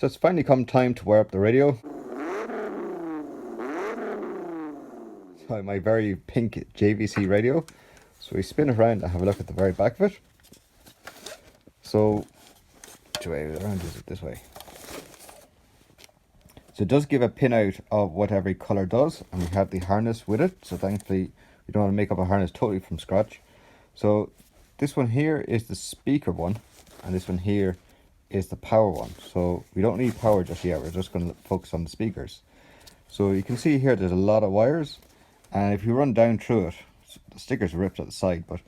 So it's finally come time to wire up the radio. So my very pink JVC radio. So we spin it around and have a look at the very back of it. So which way around is it? This way. So it does give a pin out of what every colour does, and we have the harness with it. So thankfully we don't want to make up a harness totally from scratch. So this one here is the speaker one, and this one here is the power one. So we don't need power just yet, we're just going to focus on the speakers. So you can see here there's a lot of wires, and if you run down through it, the stickers are ripped at the side, but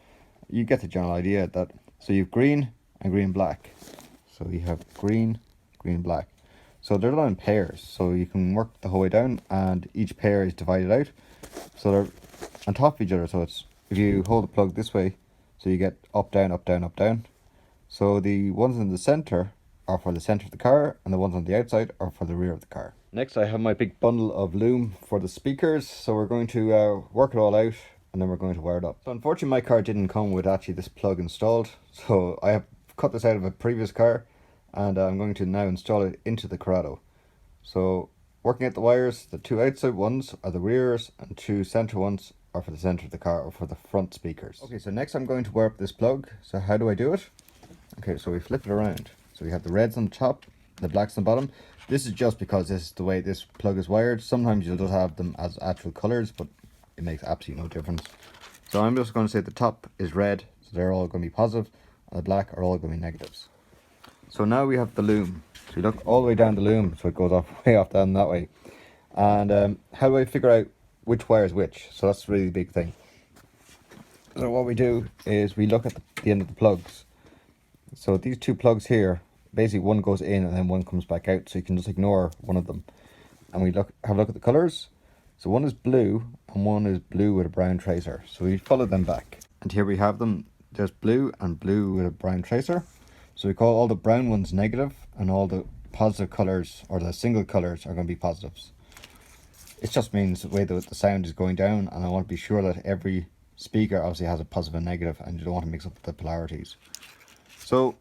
you get the general idea that, so you have green and green black. So you have green, green, black. So they're done in pairs, so you can work the whole way down, and each pair is divided out. So they're on top of each other, so it's, if you hold the plug this way, so you get up, down, up, down, up, down. So the ones in the center are for the center of the car, and the ones on the outside are for the rear of the car. Next I have my big bundle of loom for the speakers, so we're going to work it all out, and then we're going to wire it up. So unfortunately my car didn't come with actually this plug installed, so I have cut this out of a previous car, and I'm going to now install it into the Corrado. So working out the wires, the two outside ones are the rears, and two center ones are for the center of the car, or for the front speakers. Okay, so next I'm going to wire up this plug. So how do I do it? Okay, so we flip it around. So we have the reds on the top, the blacks on the bottom. This is just because this is the way this plug is wired. Sometimes you'll just have them as actual colors, but it makes absolutely no difference. So I'm just going to say the top is red, so they're all going to be positive, and the black are all going to be negatives. So now we have the loom. So you look all the way down the loom, so it goes off way off down that way. And how do I figure out which wire is which? So that's really the big thing. So what we do is we look at the end of the plugs. So these two plugs here, basically one goes in and then one comes back out, so you can just ignore one of them. And we have a look at the colours. So one is blue and one is blue with a brown tracer. So we follow them back. And here we have them. There's blue and blue with a brown tracer. So we call all the brown ones negative, and all the positive colours, or the single colours, are going to be positives. It just means the way that the sound is going down, and I want to be sure that every speaker obviously has a positive and negative, and you don't want to mix up the polarities. So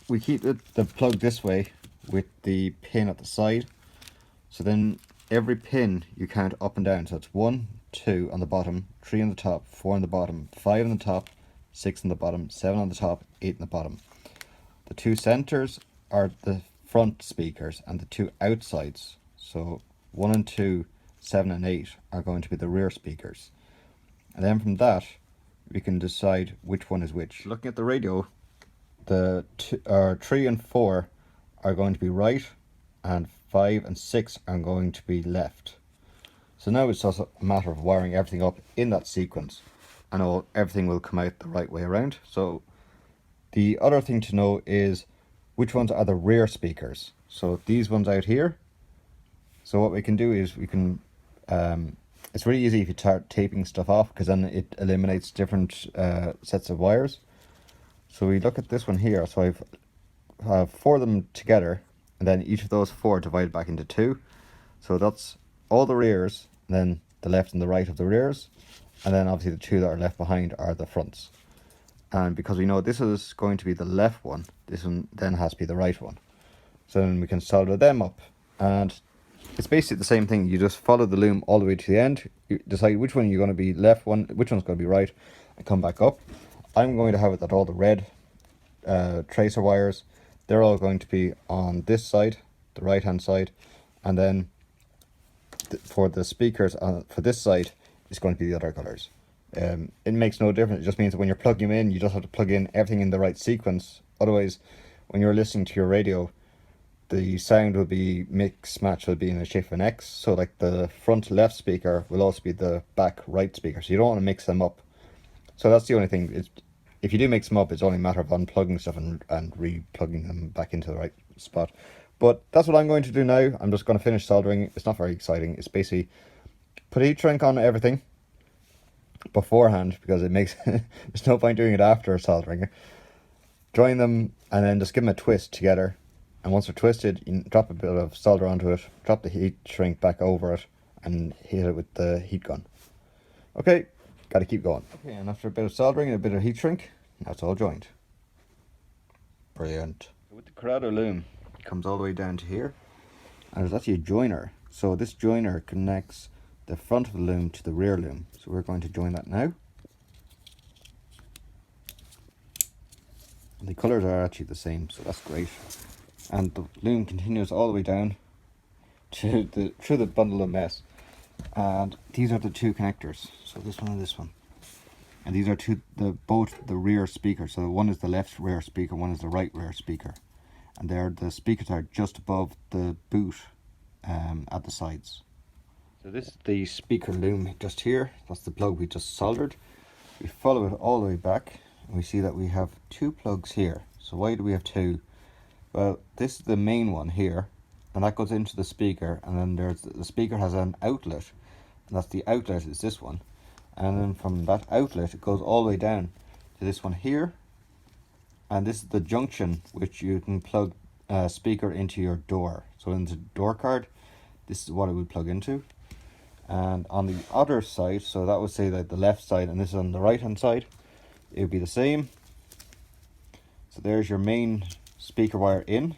we keep the plug this way with the pin at the side. So then every pin you count up and down. So it's 1, 2 on the bottom, 3 on the top, 4 on the bottom, 5 on the top, 6 on the bottom, 7 on the top, 8 on the bottom. The two centers are the front speakers, and the two outsides, so 1 and 2, 7 and 8, are going to be the rear speakers. And then from that we can decide which one is which. Looking at the radio, the 3 and 4 are going to be right, and 5 and 6 are going to be left. So now it's just a matter of wiring everything up in that sequence, and everything will come out the right way around. So the other thing to know is which ones are the rear speakers. So these ones out here. So what we can do is we can, it's really easy if you start taping stuff off, because then it eliminates different sets of wires. So we look at this one here. So I have 4 of them together, and then each of those 4 divided back into 2. So that's all the rears, and then the left and the right of the rears, and then obviously the 2 that are left behind are the fronts. And because we know this is going to be the left one, this one then has to be the right one. So then we can solder them up, and it's basically the same thing. You just follow the loom all the way to the end. You decide which one you're going to be left, which one's going to be right, and come back up. I'm going to have it that all the red tracer wires, they're all going to be on this side, the right hand side, and then for the speakers for this side, it's going to be the other colors. It makes no difference. It just means that when you're plugging them in, you just have to plug in everything in the right sequence. Otherwise, when you're listening to your radio, the sound will be match will be in the shape of an X. So like the front left speaker will also be the back right speaker. So you don't want to mix them up. So that's the only thing. If you do mix them up, it's only a matter of unplugging stuff and re-plugging them back into the right spot. But that's what I'm going to do now. I'm just going to finish soldering. It's not very exciting. It's basically put a heat shrink on everything beforehand, because it makes there's no point doing it after soldering. Join them and then just give them a twist together, and once they're twisted, you drop a bit of solder onto it, drop the heat shrink back over it, and hit it with the heat gun. Okay, got to keep going. Okay, and after a bit of soldering and a bit of heat shrink, now it's all joined. Brilliant. With the Corrado loom, comes all the way down to here, and there's actually a joiner. So this joiner connects the front of the loom to the rear loom. So we're going to join that now. And the colours are actually the same, so that's great. And the loom continues all the way down to through the bundle of mess. And these are the two connectors, so this one and this one. And these are both the rear speakers. So one is the left rear speaker, one is the right rear speaker. And the speakers are just above the boot at the sides. So this is the speaker loom just here. That's the plug we just soldered. We follow it all the way back and we see that we have two plugs here. So why do we have two? Well, this is the main one here, and that goes into the speaker, and then the speaker has an outlet, and that's the outlet is this one. And then from that outlet it goes all the way down to this one here, and this is the junction which you can plug a speaker into your door. So into the door card, this is what it would plug into. And on the other side, so that would say that the left side, and this is on the right hand side, it would be the same. So there's your main speaker wire in.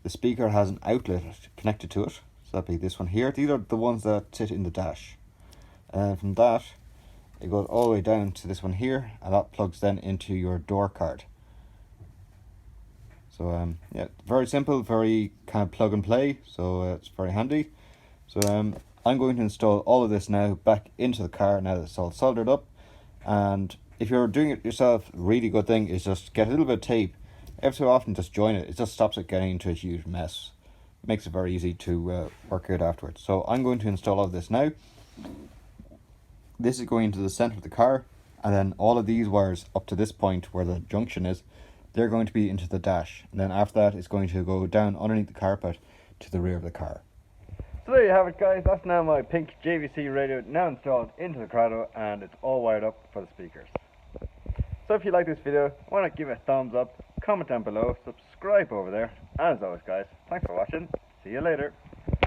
The speaker has an outlet connected to it, so that'd be this one here. These are the ones that sit in the dash, and from that it goes all the way down to this one here, and that plugs then into your door card. So yeah, very simple, very kind of plug and play, so it's very handy. So I'm going to install all of this now back into the car now that it's all soldered up. And if you're doing it yourself, a really good thing is just get a little bit of tape. Every so often just join it. It just stops it getting into a huge mess. It makes it very easy to work out afterwards. So I'm going to install all of this now. This is going into the center of the car, and then all of these wires up to this point where the junction is, they're going to be into the dash, and then after that it's going to go down underneath the carpet to the rear of the car. So there you have it, guys. That's now my pink JVC radio now installed into the Corrado, and it's all wired up for the speakers. So if you like this video, why not give it a thumbs up, comment down below, subscribe over there, and as always guys, thanks for watching, see you later.